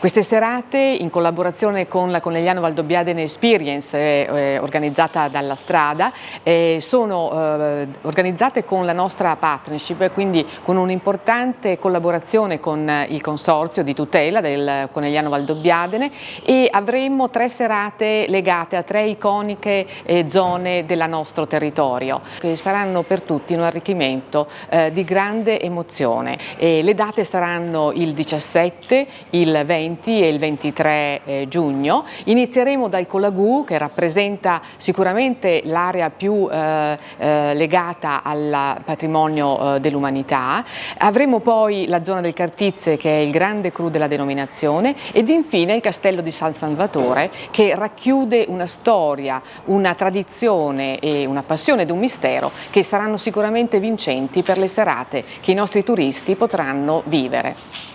Queste serate, in collaborazione con la Conegliano Valdobbiadene Experience, organizzata dalla Strada, sono organizzate con la nostra partnership, quindi con un'importante collaborazione con il consorzio di tutela del Conegliano Valdobbiadene, e avremo 3 serate legate a 3 iconiche zone del nostro territorio, che saranno per tutti un arricchimento di grande emozione. Le date saranno il 17, il 20 e il 23 giugno. Inizieremo dal Colagù, che rappresenta sicuramente l'area più legata al patrimonio dell'umanità. Avremo poi la zona del Cartizze, che è il grande clou della denominazione, ed infine il Castello di San Salvatore, che racchiude una storia, una tradizione e una passione ed un mistero che saranno sicuramente vincenti per le serate che i nostri turisti potranno vivere.